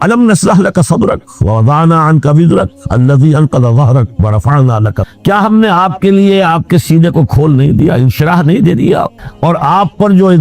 الم نشرح لك صدرك ووضعنا عنك وزرك الذي انقض ظهرك ورفعنا لك، کیا ہم نے آپ کے لیے آپ کے سینے کو کھول نہیں دیا، انشراح نہیں دے دیا، اور آپ پر جو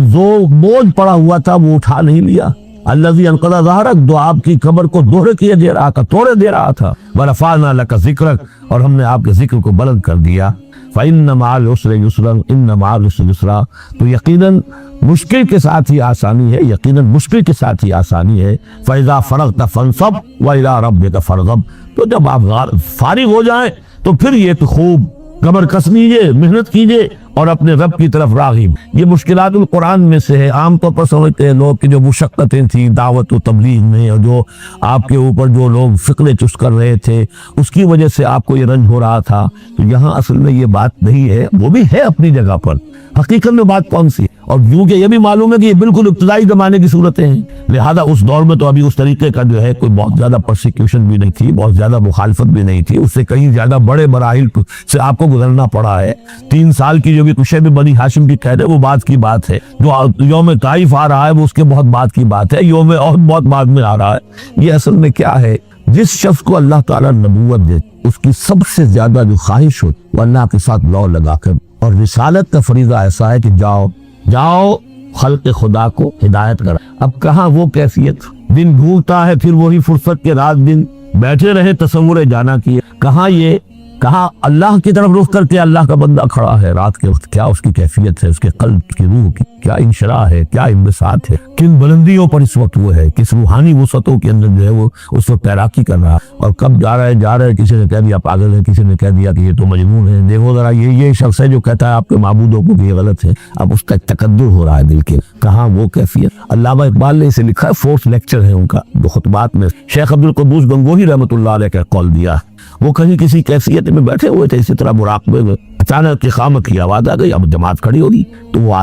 بوجھ پڑا ہوا تھا وہ اٹھا نہیں لیا؟ الذي انقض ظهرك، جو آپ کی کمر کو دوہرے کیے دے رہا تھا، توڑے دے رہا تھا، ورفعنا لك ذکرک، اور ہم نے آپ کے ذکر کو بلند کر دیا۔ فإن مع العسر يسرا إن مع العسر يسرا، تو یقیناً مشکل کے ساتھ ہی آسانی ہے، یقیناً مشکل کے ساتھ ہی آسانی ہے۔ فإذا فرغت فانصب وإلى ربك فارغب، تو جب آپ فارغ ہو جائیں تو پھر یہ تو خوب کمر کس لیجیے، محنت کیجیے اور اپنے رب کی طرف راغب۔ یہ مشکلات القرآن میں سے ہے۔ عام طور پر سمجھتے ہیں لوگ کہ جو مشقتیں تھیں دعوت و تبلیغ میں، اور جو آپ کے اوپر جو لوگ فقرے چست کر رہے تھے اس کی وجہ سے آپ کو یہ رنج ہو رہا تھا، تو یہاں اصل میں یہ بات نہیں ہے، وہ بھی ہے اپنی جگہ پر، حقیقت میں بات کون سی ہے؟ اور کیونکہ یہ بھی معلوم ہے کہ یہ بالکل ابتدائی زمانے کی صورتیں ہیں، لہذا اس دور میں تو ابھی اس طریقے کا جو ہے کوئی بہت زیادہ پرسیکیوشن بھی نہیں تھی، بہت زیادہ مخالفت بھی نہیں تھی، اس سے کہیں زیادہ بڑے مراحل سے آپ کو گزرنا پڑا ہے۔ 3 سال کی جو بھی کچھ بھی بنی ہاشم کی قید ہے وہ بات کی بات ہے، جو یوم طائف آ رہا ہے وہ اس کے بہت بعد کی بات ہے، یوم احد بہت بعد میں آ رہا ہے۔ یہ اصل میں کیا ہے، جس شخص کو اللہ تعالیٰ نبوت دے اس کی سب سے زیادہ جو خواہش ہو وہ اللہ کے ساتھ لو لگا کر، اور رسالت کا فریضہ ایسا ہے کہ جاؤ خلق خدا کو ہدایت کرا۔ اب کہاں وہ کیفیت، دن ڈھونڈتا ہے پھر وہی فرصت کے رات دن بیٹھے رہے تصور جانا کیے، کہاں اللہ کی طرف رخ کر کے اللہ کا بندہ کھڑا ہے رات کے وقت، کیا اس کی کیفیت ہے، اس کے قلب کی روح کی کیا انشراح ہے، کیا انبساط ہے، کن بلندیوں پر اس وقت وہ ہے، کس روحانی وسعتوں کے اندر جو ہے وہ اس وقت تیراکی کر رہا ہے، اور کب جا رہا ہے، کسی نے کہہ دیا پاگل ہے، کسی نے کہہ دیا کہ یہ تو مجنون ہے۔ دیکھو ذرا یہ شخص ہے جو کہتا ہے آپ کے معبودوں کو بھی یہ غلط ہے، اب اس کا ایک تقدر ہو رہا ہے دل کے، کہاں وہ کیفیت۔ علامہ اقبال نے اسے لکھا ہے، 4th لیکچر ہے ان کا جو خطبات میں شیخ عبدالقدوس گنگوہی رحمۃ اللہ علیہ کا قول دیا۔ وہ کہیں کسی کیفیت میں بیٹھے ہوئے تھے اسی طرح مراقبے میں، اچانک اقامت کی آواز آ گئی، اب جماعت کھڑی ہوگی تو وہ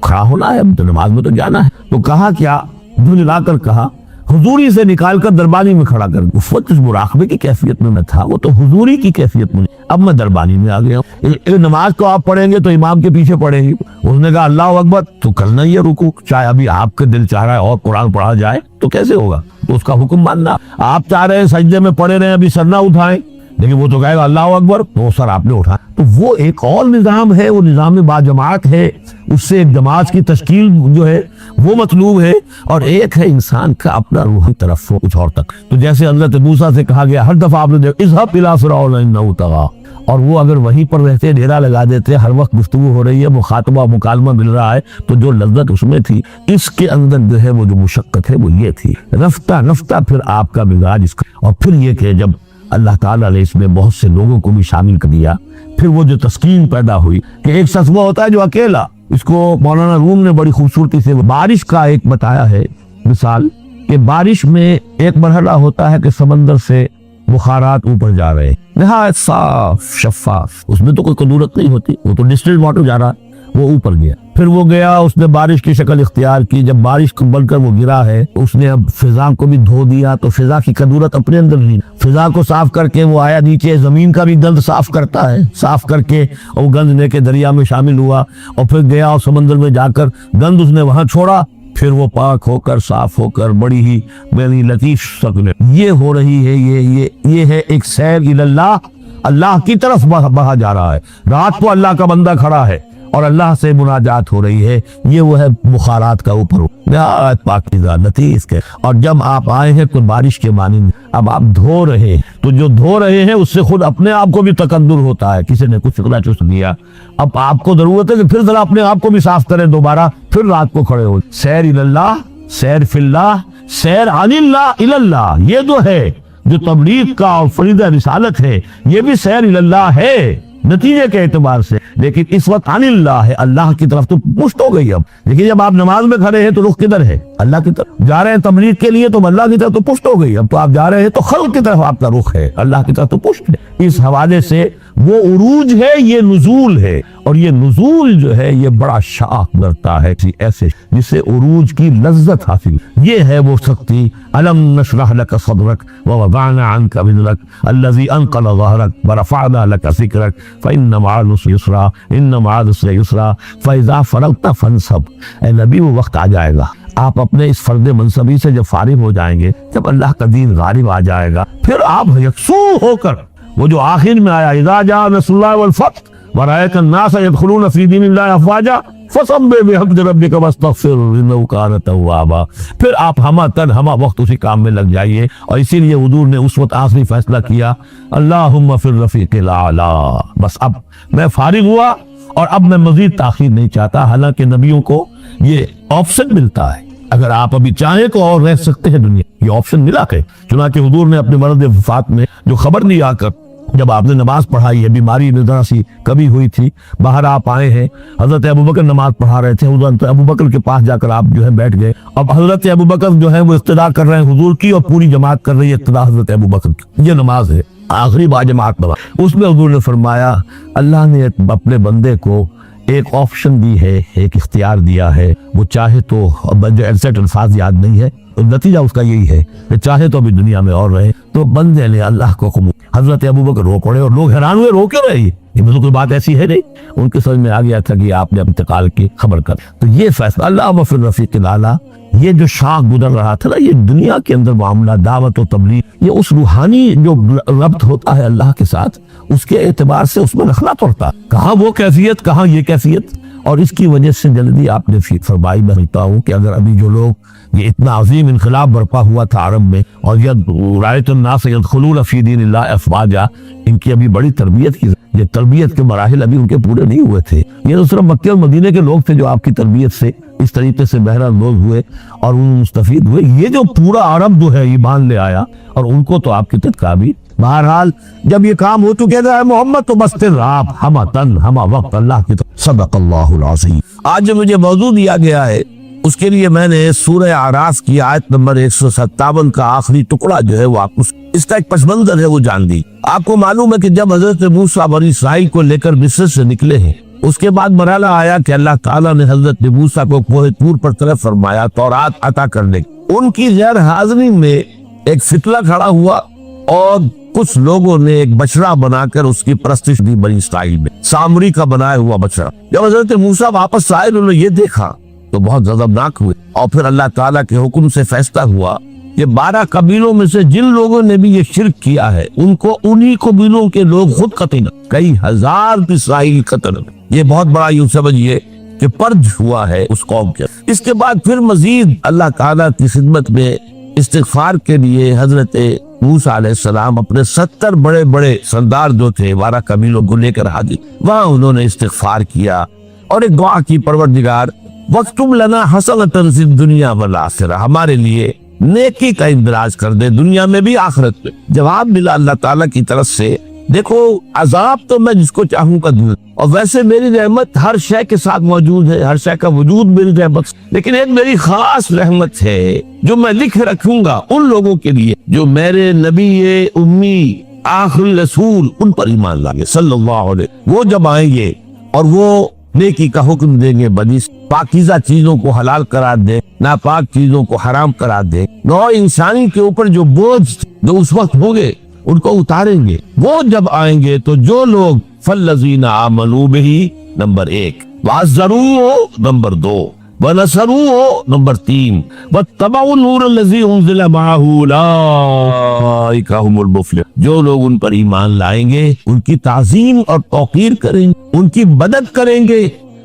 کھڑا ہونا ہے، اب تو نماز میں تو جانا ہے، تو کہا کیا دھلا کر کہا، حضوری سے نکال کر دربانی میں کھڑا کر۔ اس وقت اس مراقبے کی کیفیت میں تھا، وہ تو حضوری کی کیفیت میں، اب میں دربانی میں آ گیا ہوں۔ نماز تو آپ پڑھیں گے تو امام کے پیچھے پڑھیں گے، اس نے کہا اللہ اکبر تو کرنا ہی ہے رکوع، چاہے ابھی آپ کے دل چاہ رہا ہے اور قرآن پڑھا جائے تو کیسے ہوگا، تو اس کا حکم ماننا۔ آپ چاہ رہے ہیں سجدے میں پڑے رہے ابھی سر نہ اٹھائیں، لیکن وہ تو کہے گا اللہ اکبر تو سر آپ نے اٹھا، تو وہ ایک اور نظام ہے، وہ نظام با جماعت ہے، اس سے ایک جماعت کی تشکیل جو ہے وہ مطلوب ہے، اور ایک ہے انسان کا اپنا روحی طرف ہو کچھ اور تک۔ تو جیسے حضرت موسیٰ سے کہا گیا، ہر دفعہ آپ نے دیکھا اذهب الى فرعون انه طغى، اور وہ اگر وہیں پر رہتے ڈیرا لگا دیتے، ہر وقت گفتگو ہو رہی ہے، مخاطبہ مکالمہ مل رہا ہے، تو جو لذت اس میں تھی، اس کے اندر جو ہے وہ جو مشقت ہے وہ یہ تھی۔ رفتہ پھر آپ کا مزاج اس کا، اور پھر یہ کہ جب اللہ تعالیٰ نے اس میں بہت سے لوگوں کو بھی شامل کر دیا، پھر وہ جو تسکین پیدا ہوئی کہ ایک شخص وہ ہوتا ہے جو اکیلا، اس کو مولانا روم نے بڑی خوبصورتی سے بارش کا ایک بتایا ہے مثال، کہ بارش میں ایک مرحلہ ہوتا ہے کہ سمندر سے بخارات اوپر جا رہے ہیں، نہایت صاف شفاف، اس میں تو کوئی قدورت نہیں ہوتی، وہ تو ڈسٹلڈ واٹر جا رہا ہے، وہ اوپر گیا، پھر وہ گیا، اس نے بارش کی شکل اختیار کی، جب بارش بن کر وہ گرا ہے اس نے اب فضا کو بھی دھو دیا، تو فضا کی قدورت اپنے اندر نہیں، فضا کو صاف کر کے وہ آیا نیچے، زمین کا بھی گند صاف کرتا ہے، صاف کر کے وہ گند لے کے دریا میں شامل ہوا، اور پھر گیا اور سمندر میں جا کر گند اس نے وہاں چھوڑا، پھر وہ پاک ہو کر صاف ہو کر بڑی ہی بڑی لطیف شکل یہ ہو رہی ہے، یہ ہے ایک سیر اللہ، اللہ کی طرف بہا جا رہا ہے، رات کو اللہ کا بندہ کھڑا ہے اور اللہ سے مناجات ہو رہی ہے، یہ وہ ہے بخارات کا اوپر نہایت پاکیزہ لطیف کے۔ اور جب آپ آئے ہیں تو بارش کے مانند اب آپ دھو رہے، تو جو دھو رہے ہیں اس سے خود اپنے آپ کو بھی تقدر ہوتا ہے، کسی نے کچھ فکرہ چست دیا، اب آپ کو ضرورت ہے کہ پھر ذرا اپنے آپ کو بھی صاف کریں دوبارہ، پھر رات کو کھڑے ہو، سیر اللہ، سیر فی اللہ، سیر عن اللہ الی اللہ، یہ جو ہے جو تبلیغ کا اور فریضہ رسالت ہے یہ بھی سیر اللہ ہے نتیجے کے اعتبار سے، لیکن اس وقت عن اللہ ہے، اللہ کی طرف تو پشت ہو گئی اب، لیکن جب آپ نماز میں کھڑے ہیں تو رخ کدھر ہے؟ اللہ کی طرف جا رہے ہیں تبلیغ کے لیے تو اللہ کی طرف تو پشت ہو گئی، اب تو آپ جا رہے ہیں تو خلق کی طرف آپ کا رخ ہے، اللہ کی طرف تو پشت ہے۔ اس حوالے سے وہ عروج ہے، یہ نزول ہے، اور یہ نزول جو ہے یہ بڑا شاخ برتا ہے ایسے جسے عروج کی لذت حاصل، یہ ہے وہ سختی۔ الم نشرح لك صدرك ووضعنا عنك وزرك الذي انقض ظهرك ورفعنا لك ذكرك فإن مع العسر يسرا إن مع العسر يسرا فإذا فرغت فانصب۔ اے نبی وہ وقت آ جائے گا، آپ اپنے اس فرد منصبی سے جب فارغ ہو جائیں گے، جب اللہ کا دین غالب آ جائے گا، پھر آپ یکسو ہو کر وہ جو آخر میں آیا اذا جاء نصر اللہ والفتح ورأيت الناس يدخلون في دین اللہ افواجا فسبح بحمد ربک واستغفر انہ کان توابا، پھر آپ ہمہ وقت اسی کام میں لگ جائیے. اور اسی لیے حضور نے اس وقت آخری فیصلہ کیا اللہم فی الرفیق الاعلی، بس اب میں فارغ ہوا اور اب میں مزید تاخیر نہیں چاہتا. حالانکہ نبیوں کو یہ آپشن ملتا ہے، اگر آپ ابھی چاہیں تو اور رہ سکتے ہیں دنیا، یہ آپشن ملا ہے. چنانچہ حضور نے اپنے مرض وفات میں جو خبر دی آ کر، جب آپ نے نماز پڑھائی ہے، بیماری ذرا سی کبھی ہوئی تھی، باہر آپ آئے ہیں، حضرت ابوبکر نماز پڑھا رہے تھے، حضرت ابوبکر کے پاس جا کر آپ جو ہے بیٹھ گئے. اب حضرت ابوبکر جو ہے وہ اقتدا کر رہے ہیں حضور کی، اور پوری جماعت کر رہی ہے اقتدا حضرت ابوبکر کی. یہ نماز ہے آخری باجماعت نماز. اس میں حضور نے فرمایا اللہ نے اپنے بندے کو ایک آپشن دی ہے، ایک اختیار دیا ہے، وہ چاہے تو ایگزیکٹ الفاظ یاد نہیں ہے، نتیجہ اس کا یہی ہے کہ چاہے تو ابھی دنیا میں اور رہے. تو بندے نے اللہ کو قبول. حضرت ابوبکر رو پڑے اور لوگ حیران ہوئے، رو کیوں رہے؟ یہ تو کوئی بات ایسی ہے نہیں. ان کے سمجھ میں آ گیا تھا کہ آپ نے انتقال کی خبر کر. تو یہ فیصلہ اللہ فی الرفیق الاعلی، یہ جو شاخ گزر رہا تھا نا، یہ دنیا کے اندر معاملہ دعوت و تبلیغ، یہ اس روحانی جو ربط ہوتا ہے اللہ کے ساتھ، اس کے اعتبار سے اس میں رکھنا پڑتا. کہاں وہ کیفیت، کہاں یہ کیفیت. اور اس کی وجہ سے جلدی آپ نے فرمائی، میں کہتا ہوں کہ اگر ابھی جو لوگ یہ اتنا عظیم انقلاب برپا ہوا تھا عرب میں، اور رأیت الناس يدخلون فی دین اللہ افواجا، ان کی ابھی بڑی تربیت کی، یہ تربیت کے مراحل ابھی ان کے پورے نہیں ہوئے تھے. یہ تو صرف مکہ اور مدینے کے لوگ تھے جو آپ کی تربیت سے اس طریقے سے بہرحال لوگ ہوئے اور ان مستفید ہوئے. یہ جو پورا عرب جو ہے ایمان لے آیا، اور ان کو تو آپ کی تدکابی. بہرحال جب یہ کام ہو چکے تھا محمد، تو بس پھر آپ ہمہ وقت اللہ کی طرف. صدق اللہ العظیم. آج جو مجھے موضوع دیا گیا ہے، اس کے لیے میں نے سورہ اعراف کی آیت نمبر 157 کا آخری ٹکڑا جو ہے وہ آپ اس کا ایک پس منظر ہے وہ جان دی. آپ کو معلوم ہے کہ جب حضرت موسیٰ بنی اسرائیل کو لے کر مصر سے نکلے ہیں، اس کے بعد مرحلہ آیا کہ اللہ تعالیٰ نے حضرت موسیٰ کو کوہ طور پر طرف فرمایا تورات عطا کرنے. ان کی غیر حاضری میں ایک فتنہ کھڑا ہوا، اور کچھ لوگوں نے ایک بچڑا بنا کر اس کی پرستش دی بنی اسرائیل میں، سامری کا بنایا ہوا بچڑا. جب حضرت موسیٰ واپس آئے، انہوں نے یہ دیکھا تو بہت غضبناک ہوئے. اور پھر اللہ تعالیٰ کے حکم سے فیصلہ ہوا کہ 12 قبیلوں میں سے جن لوگوں نے بھی یہ شرک کیا ہے، ان کو انہی قبیلوں کے لوگ خود قتل، کئی ہزار اسرائیل قتل. یہ بہت بڑا یوں سمجھیے کہ پرج ہوا ہے اس قوم کے. اس کے بعد پھر مزید اللہ تعالیٰ کی خدمت میں استغفار کے لیے حضرت موسیٰ علیہ السلام اپنے 70 بڑے بڑے سردار جو تھے 12 قبیلوں کو لے کر حاضر. وہاں انہوں نے استغفار کیا اور ایک دعا کی، پروردگار وَاكْتُبْ لَنَا حَسَنَةً فِي الدُّنْيَا وَالْآخِرَةِ، ہمارے لیے نیکی کا اندراج کر دے دنیا میں بھی آخرت میں. جواب ملا اللہ تعالیٰ کی طرف سے، دیکھو عذاب تو میں جس کو چاہوں گا دوں، اور ویسے میری رحمت ہر شے کے ساتھ موجود ہے، ہر شے کا وجود میری رحمت، لیکن ایک میری خاص رحمت ہے جو میں لکھ رکھوں گا ان لوگوں کے لیے جو میرے نبی امی آخری رسول ان پر ایمان لائیں صلی اللہ علیہ. وہ جب آئیں گے اور وہ نیکی کا حکم دیں گے، بنی پاکیزہ چیزوں کو حلال قرار دیں، ناپاک چیزوں کو حرام قرار دیں، نوع انسانی کے اوپر جو بوجھ جو اس وقت ہوں گے ان کو اتاریں گے. وہ جب آئیں گے تو جو لوگ فَالَّذِينَ آمَنُوا بِهِ نمبر 1، وَعَزَّرُوهُ نمبر 2، وَنَصَرُوهُ نمبر 3، وَاتَّبَعُوا النُّورَ الَّذِي أُنزِلَ مَعَهُ أُولَٰئِكَ هُمُ الْمُفْلِحُونَ. جو لوگ ان پر ایمان لائیں گے، ان کی تعظیم اور توقیر کریں گے، ان کی مدد کریں گے،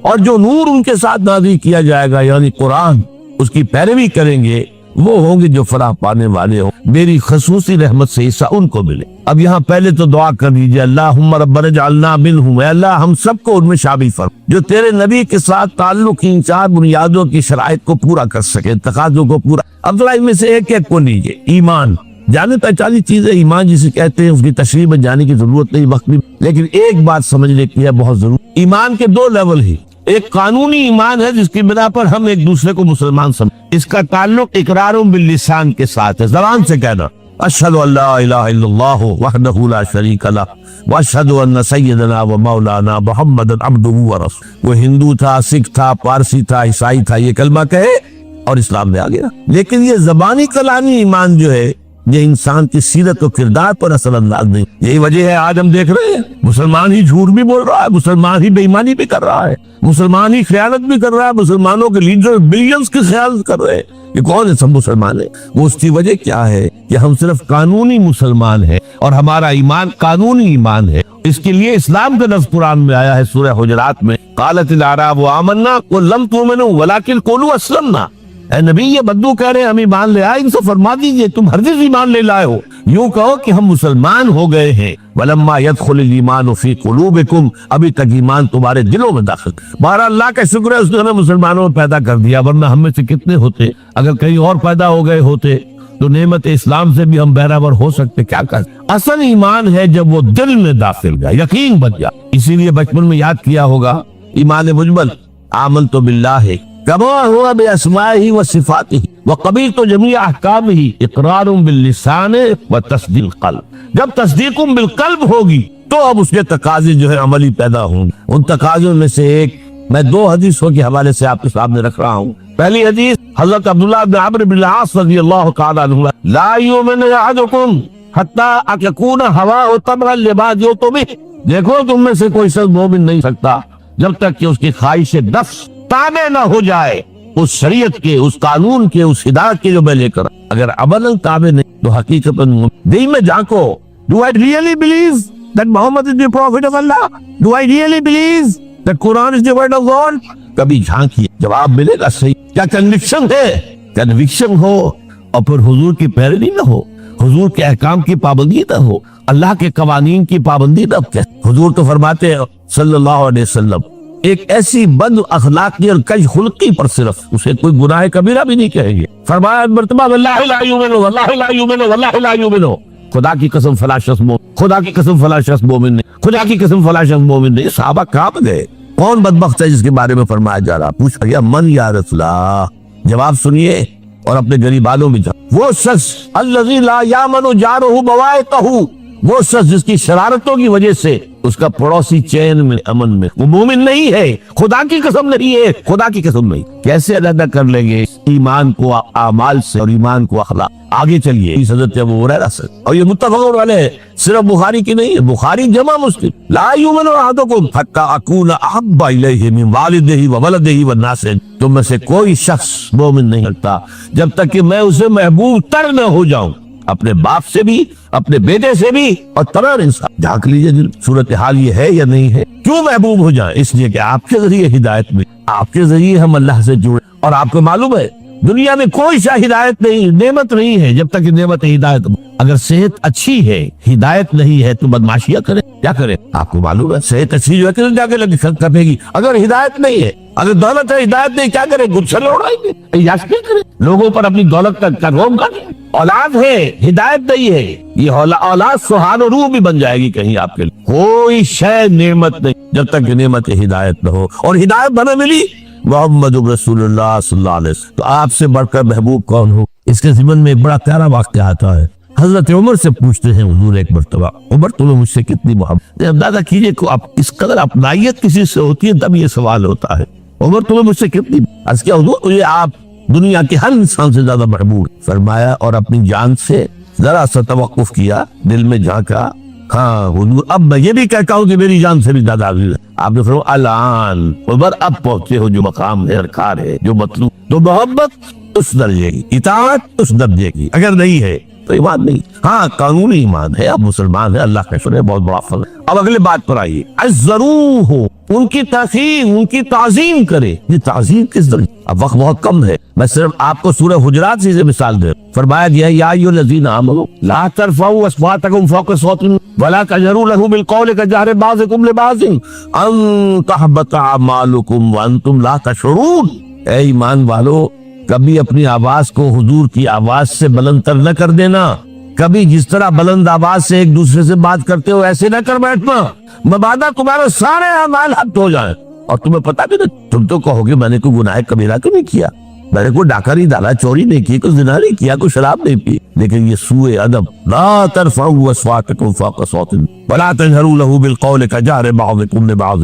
اور جو نور ان کے ساتھ نازل کیا جائے گا یعنی قرآن، اس کی پیروی کریں گے، وہ ہوں گے جو فلاح پانے والے ہوں. میری خصوصی رحمت سے حصہ ان کو ملے. اب یہاں پہلے تو دعا کر دیجئے اللہم ربنا اجعلنا منہم، اے اللہ ہم سب کو ان میں شامل فرما جو تیرے نبی کے ساتھ تعلق کی ان 4 بنیادوں کی شرائط کو پورا کر سکے، تقاضوں کو پورا. اب ان میں سے ایک ایک کو لیجئے. ایمان جانے پہچانی چیز ہے، ایمان جسے کہتے ہیں، اس کی تشریح میں جانے کی ضرورت نہیں وقت میں، لیکن ایک بات سمجھنے کی ہے بہت ضرور. ایمان کے 2 لیول ہی. ایک قانونی ایمان ہے جس کی بنا پر ہم ایک دوسرے کو مسلمان سمجھیں، اس کا تعلق اقرار باللسان کے ساتھ ہے، زبان سے کہنا اشہد ان لا الہ الا اللہ وحدہ لا شریک لہ واشہد ان سیدنا و مولانا محمد عبدہ ورسولہ. وہ ہندو تھا، سکھ تھا، پارسی تھا، عیسائی تھا، یہ کلمہ کہے اور اسلام میں آ گیا. لیکن یہ زبانی کلامی ایمان جو ہے یہ انسان کی سیرت و کردار پر اثر انداز نہیں. یہی وجہ ہے آج ہم دیکھ رہے ہیں مسلمان ہی جھوٹ بھی بول رہا ہے, مسلمان ہی بے ایمانی بھی کر رہا ہے, مسلمان ہی خیانت بھی کر رہا ہے, مسلمانوں کے لیڈر بلینز کی خیانت کر رہے ہیں. یہ کون ہے؟ سب مسلمان ہیں. وہ اس کی وجہ کیا ہے کہ ہم صرف قانونی مسلمان ہیں اور ہمارا ایمان قانونی ایمان ہے. اس کے لیے اسلام کا لفظ قرآن میں آیا ہے سورہ حجرات میں, قالت الاعراب آمنا قل لم تؤمنوا ولکن قولوا اسلمنا. اے نبی یہ بدو کہہ رہے ہیں ہم ایمان لے آئے, ان سے فرما دیجئے تم ہرگز ایمان لے لائے ہو, یوں کہو کہ ہم مسلمان ہو گئے ہیں. ولما يدخل الايمان في قلوبكم, ابھی تک ایمان تمہارے دلوں میں داخل. بہرحال اللہ کا شکر ہے اس نے ہمیں مسلمانوں میں پیدا کر دیا, ورنہ ہم میں سے کتنے ہوتے اگر کہیں اور پیدا ہو گئے ہوتے تو نعمت اسلام سے بھی ہم بہرابر ہو سکتے. کیا کر اصل ایمان ہے جب وہ دل میں داخل گیا, یقین بن گیا. اسی لیے بچپن میں یاد کیا ہوگا ایمان مجمل, آمنت باللہ کما ہوا باسمائہ و صفاتہ وقبلت جمیع احکامہ اقرار باللسان و تصدیق القلب. جب تصدیق بالقلب ہوگی تو اب اس کے تقاضے جو ہے عملی پیدا ہوں گے. ان تقاضوں میں سے ایک میں 2 حدیثوں کے حوالے سے آپ کے سامنے رکھ رہا ہوں. پہلی حدیث حضرت عبداللہ بن عمرو بن العاص رضی اللہ تعالی عنہ, لا یؤمن احدکم حتی یکون ہواہ تبعا لما جئت بہ. دیکھو تم میں سے کوئی شخص مومن نہیں سکتا جب تک کہ اس کی خواہش نفس تابع نہ ہو جائے اس شریعت کے, اس قانون کے, اس ہدایت کے جو میں لے کر. اگر عملاً تابع نہیں تو حقیقتاً دل میں جھانکو, do I really believe that Muhammad is the prophet of Allah? Do I really believe that Quran is the word of God? کبھی جھانکیے, جواب ملے گا صحیح. کیا کنوکشن ہے؟ کنوکشن ہو اور پھر حضور کی پیروی نہ ہو, حضور کے احکام کی پابندی نہ ہو, اللہ کے قوانین کی پابندی نہ ہو. حضور تو فرماتے ہیں صلی اللہ علیہ وسلم ایک ایسی بد اخلاقی اور کج خلقی پر صرف اسے کوئی گناہ کبیرہ بھی نہیں کہیں گے. فرمایا مرتبہ واللہ لا یؤمن واللہ لا یؤمن واللہ لا یؤمن, خدا کی قسم فلاں شخص مومن, خدا کی قسم فلاں شخص مومن نہیں, خدا کی قسم فلاں شخص مومن نہیں. صحابہ کہاں گئے؟ کون بدبخت ہے جس کے بارے میں فرمایا جا رہا؟ پوچھ یا من یا رسول اللہ. جواب سنیے اور اپنے غریبانوں میں جاؤ. وہ شخص الذی لا یامن جارہ بوائقہ, وہ شخص جس کی شرارتوں کی وجہ سے اس کا پڑوسی چین میں امن میں, وہ مومن نہیں ہے. خدا کی قسم نہیں ہے, خدا کی قسم نہیں. کیسے علیحدہ کر لیں گے ایمان کو اعمال سے اور ایمان کو اخلاق؟ آگے چلیے. اس حضرت ابو ہریرہ سے, اور یہ متفق علیہ صرف بخاری کی نہیں ہے, بخاری جمع مسلم. لا یؤمن احدکم حتی اکون احب الیہ من والدہ وولدہ والناس, تم میں سے کوئی شخص مومن نہیں ہوتا جب تک کہ میں اسے محبوب تر نہ ہو جاؤں, اپنے باپ سے بھی, اپنے بیٹے سے بھی, اور تمام انسان. جھانک لیجیے دل, صورتحال یہ ہے یا نہیں ہے. کیوں محبوب ہو جائیں؟ اس لیے کہ آپ کے ذریعے ہدایت میں, آپ کے ذریعے ہم اللہ سے جڑے. اور آپ کو معلوم ہے دنیا میں کوئی شاہ ہدایت نہیں, نعمت نہیں ہے جب تک کہ نعمت ہدایت. اگر صحت اچھی ہے ہدایت نہیں ہے تو بدماشیاں کریں, کیا کریں؟ آپ کو معلوم ہے صحت اچھی جو ہے کہ جا کے لگے کپے گی. اگر ہدایت نہیں ہے, اگر دولت ہے ہدایت نہیں, کیا کریں؟ گلشن اڑائیں گے, عیاشی کریں, لوگوں پر اپنی دولت کا روم کریں. اولاد ہے ہدایت نہیں ہے, یہ اولاد سہان و روح بھی بن جائے گی کہیں آپ کے لیے. کوئی شے نعمت نہیں جب تک کہ نعمت ہدایت نہ ہو. اور ہدایت بنا ملی محمد رسول اللہ صلی اللہ علیہ وسلم. تو آپ سے بڑھ کر محبوب کون ہو؟ اس کے ضمن میں ایک بڑا پیارا واقعہ آتا ہے. حضرت عمر سے پوچھتے ہیں حضور ایک مرتبہ, عمر تمہیں مجھ سے کتنی محبت؟ اندازہ کیجئے کہ اس قدر اپنائیت کسی سے ہوتی ہے تب یہ سوال ہوتا ہے, عمر تمہیں مجھ سے کتنی؟ عرض کیا حضور مجھے آپ دنیا کے ہر انسان سے زیادہ محبوب. فرمایا اور اپنی جان سے ذرا سا توقف کیا, دل میں جھانکا, ہاں حضور اب میں یہ بھی کہتا ہوں کہ میری جان سے بھی زیادہ عزیز ہے. آپ نے فرمایا الان عمر اب پہنچے ہو جو مقام ہے, درکار ہے, جو مطلوب. تو محبت اس درجے کی, اطاعت اس درجے کی. اگر نہیں ہے تو ایمان نہیں. ہاں قانونی ایمان ہے, اب مسلمان ہے, اللہ کا شکر ہے, بہت بڑا فضل ہے. اب اگلے بات پر آئیے, عزروہ, ان کی تاخیر, ان کی تعظیم کرے. یہ تعظیم کس درجے؟ اب وقت بہت کم ہے, میں صرف آپ کو سورہ حجرات سے مثال دے. فرمایا گیا یا ایھا الذین آمنوا لا ترفعوا اصواتکم فوق صوت ولا تجهروا له بالقول كجهر بعضکم لبعض ان تحبط اعمالکم وانتم لا تشعرون. اے ایمان والو, کبھی اپنی آواز کو حضور کی آواز سے بلند تر نہ کر دینا. کبھی جس طرح بلند آواز سے ایک دوسرے سے بات کرتے ہو ایسے نہ کر بیٹھنا, مبادا تمہارے سارے اعمال حق ہو جائیں اور تمہیں پتا بھی نہ. تم تو کہو گے میں نے کوئی گناہ کبیرہ تو نہیں کیا, میں نے کوئی ڈاکہ نہیں ڈالا, چوری نہیں کی, کوئی زنا نہیں کیا, کوئی شراب نہیں پی, لیکن یہ سوء ادب. لا ترفعوا اصواتکم فوق صوت ولا تجهروا له بالقول كجهر بعضکم لبعض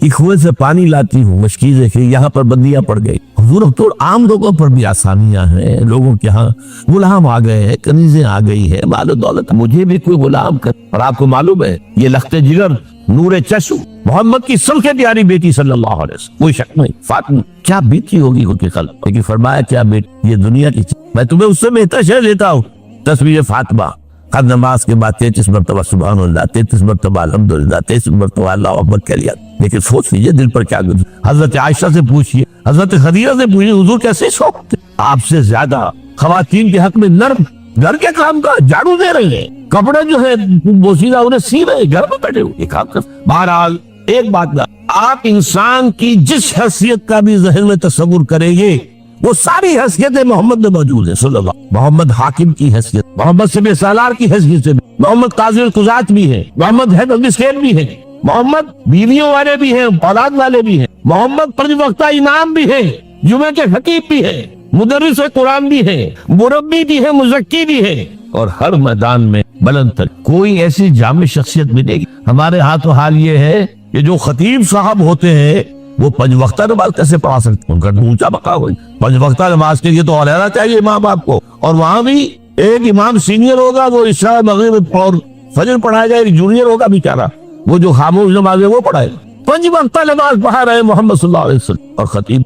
کہ کنویں سے پانی لاتی ہوں، مشکیزیں کہ یہاں پر بندیاں پڑ گئی۔ حضور اب تو عام لوگوں پر بھی آسانیاں ہیں، لوگوں کے ہاں غلام آ گئے ہیں، کنیزیں آ گئی ہیں، مال و دولت، مجھے بھی کوئی غلام کر۔ اور آپ کو معلوم ہے یہ لخت جگر، نور چشم، محمد کی سب سے پیاری بیٹی صلی اللہ علیہ وسلم، کوئی شک نہیں، فاطمہ کیا بیٹی ہوگی ان کے قلب، لیکن فرمایا کیا بیٹی، یہ دنیا کی چیز، میں تمہیں اس سے بہتر شے دیتا ہوں، تصویر فاطمہ۔ ہر نماز کے بعد 33 مرتبہ سبحان اللہ، 33 مرتبہ الحمدللہ، 33 مرتبہ اللہ اکبر کہہ لیا۔ لیکن سوچ لیجیے دل پر کیا گزر۔ حضرت عائشہ سے پوچھئے، حضرت خدیجہ سے پوچھئے، حضور کیسے شوق تھے آپ سے زیادہ خواتین کے حق میں نرم، گھر کے کام کا جھاڑو دے رہے ہیں، کپڑے جو ہے بوسیدہ انہیں سی رہے ہیں، گھر میں بیٹھے ہوئے کام کر۔ بہرحال ایک بات نہ، آپ انسان کی جس حیثیت کا بھی ذہن میں تصور کریں گے وہ ساری حیثیتیں محمد میں موجود ہیں صلی اللہ۔ محمد حاکم کی حیثیت، محمد سب سالار کی حیثیت سے، محمد قاضی القضات بھی ہیں، محمد ہیڈ آف اسٹیٹ بھی ہیں، محمد بیویوں والے بھی ہیں، اولاد والے بھی ہیں، محمد پنج وقتہ امام بھی ہیں، جمعہ کے خطیب بھی ہیں، مدرس قرآن بھی ہیں، مربی بھی ہیں، مزکی بھی ہیں، اور ہر میدان میں بلند تر کوئی ایسی جامع شخصیت ملے گی۔ ہمارے ہاتھ و حال یہ ہے کہ جو خطیب صاحب ہوتے ہیں وہ 5 وقتہ نماز کیسے پڑھا سکتے ہیں، ان کا اونچا مقام ہوئی 5 وقتہ نماز کے لیے تو علیحدہ چاہیے امام آپ کو، اور وہاں بھی ایک امام سینئر ہوگا وہ عشاء مغرب اور فجر پڑھائے گا، ایک جونیئر ہوگا بیچارہ وہ جو خاموش نماز ہے وہ پڑھائے گا۔ 5 وقتہ نماز پڑھا رہے محمد صلی اللہ علیہ وسلم، اور خطیب